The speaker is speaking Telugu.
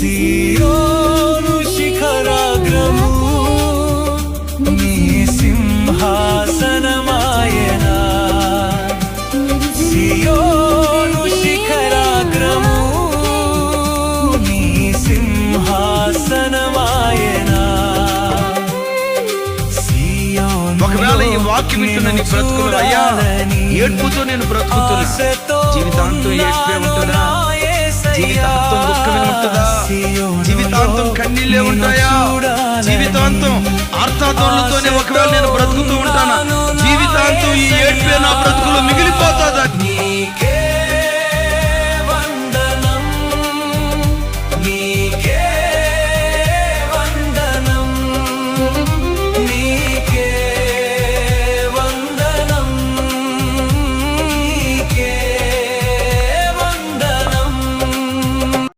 సీయోను శిఖరాగ్రము నీ సింహాసనమాయనా. సీయోను శిఖరాగ్రము నీ సింహాసనమాయనా. ఒకవేళ ఈ వాక్యం వింటున్న నీ బ్రతుకులు, అయ్యా ఏడ్పుతో నేను బ్రతుకుతున్నా, జీవితాంతం ఏడ్పే ఉంటుందా? జీవితాంతం దుఃఖమే ఉంటుందా? జీవితాంతం కన్నీళ్ళే ఉంటాయా? జీవితాంతం ఆర్తాతోళ్లతోనే ఒకవేళ నేను బ్రతుకుతూ ఉంటానా? జీవితాంతం ఈ ఏడ్పే నా బ్రతుకులో మిగిలిపోతుందా?